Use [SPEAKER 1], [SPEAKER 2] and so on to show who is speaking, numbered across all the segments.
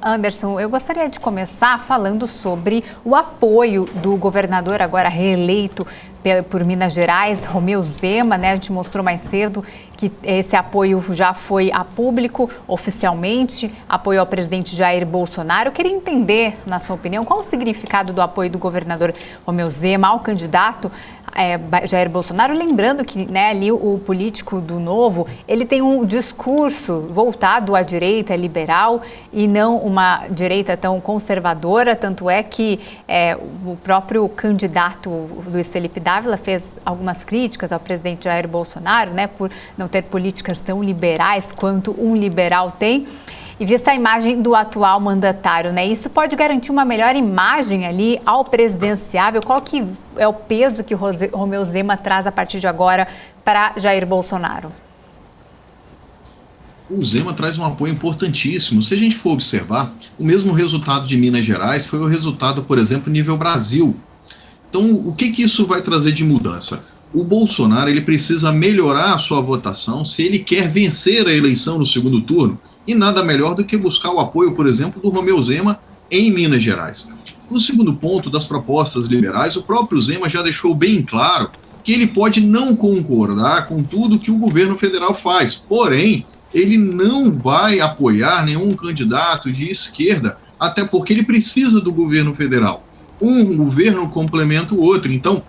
[SPEAKER 1] Anderson, eu gostaria de começar falando sobre o apoio do governador agora reeleito por Minas Gerais, Romeu Zema, né? A gente mostrou mais cedo que esse apoio já foi a público, oficialmente, apoio ao presidente Jair Bolsonaro. Eu queria entender, na sua opinião, qual o significado do apoio do governador Romeu Zema ao candidato Jair Bolsonaro, lembrando que, né, ali o político do Novo, ele tem um discurso voltado à direita liberal e não uma direita tão conservadora, tanto é que o próprio candidato Luiz Felipe Dávila fez algumas críticas ao presidente Jair Bolsonaro, né, por não ter políticas tão liberais quanto um liberal tem. E vista a imagem do atual mandatário, né? Isso pode garantir uma melhor imagem ali ao presidenciável? Qual que é o peso que o Romeu Zema traz a partir de agora para Jair Bolsonaro?
[SPEAKER 2] O Zema traz um apoio importantíssimo. Se a gente for observar, o mesmo resultado de Minas Gerais foi o resultado, por exemplo, nível Brasil. Então, o que isso vai trazer de mudança? O Bolsonaro ele precisa melhorar a sua votação se ele quer vencer a eleição no segundo turno. E nada melhor do que buscar o apoio, por exemplo, do Romeu Zema em Minas Gerais. No segundo ponto das propostas liberais, o próprio Zema já deixou bem claro que ele pode não concordar com tudo que o governo federal faz, porém, ele não vai apoiar nenhum candidato de esquerda, até porque ele precisa do governo federal. Um governo complementa o outro. Então,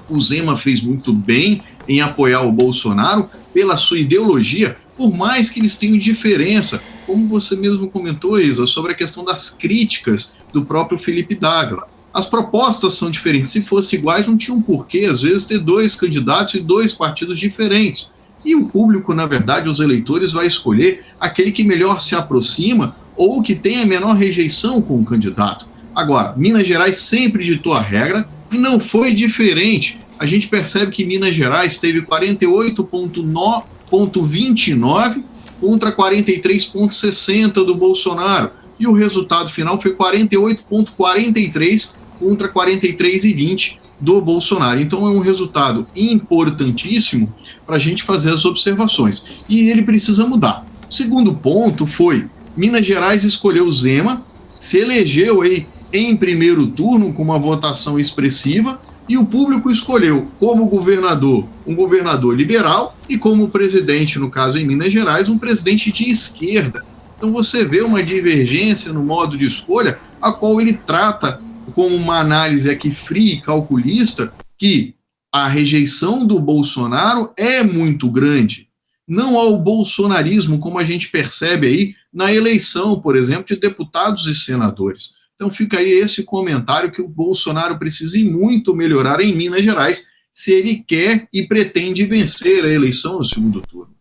[SPEAKER 2] o Zema fez muito bem em apoiar o Bolsonaro pela sua ideologia, por mais que eles tenham diferença, como você mesmo comentou, Isa, sobre a questão das críticas do próprio Felipe Dávila. As propostas são diferentes. Se fossem iguais, não tinha um porquê, às vezes, ter dois candidatos e dois partidos diferentes. E o público, na verdade, os eleitores, vai escolher aquele que melhor se aproxima ou que tem a menor rejeição com o candidato. Agora, Minas Gerais sempre ditou a regra e não foi diferente. A gente percebe que Minas Gerais teve 48,29 contra 43,60 do Bolsonaro. E o resultado final foi 48,43 contra 43,20 do Bolsonaro. Então é um resultado importantíssimo para a gente fazer as observações. E ele precisa mudar. Segundo ponto foi, Minas Gerais escolheu Zema, se elegeu aí em primeiro turno com uma votação expressiva, e o público escolheu como governador um governador liberal e como presidente, no caso em Minas Gerais, um presidente de esquerda. Então você vê uma divergência no modo de escolha, a qual ele trata como uma análise aqui fria e calculista, que a rejeição do Bolsonaro é muito grande. Não ao bolsonarismo, como a gente percebe aí na eleição, por exemplo, de deputados e senadores. Então fica aí esse comentário que o Bolsonaro precisa e muito melhorar em Minas Gerais se ele quer e pretende vencer a eleição no segundo turno.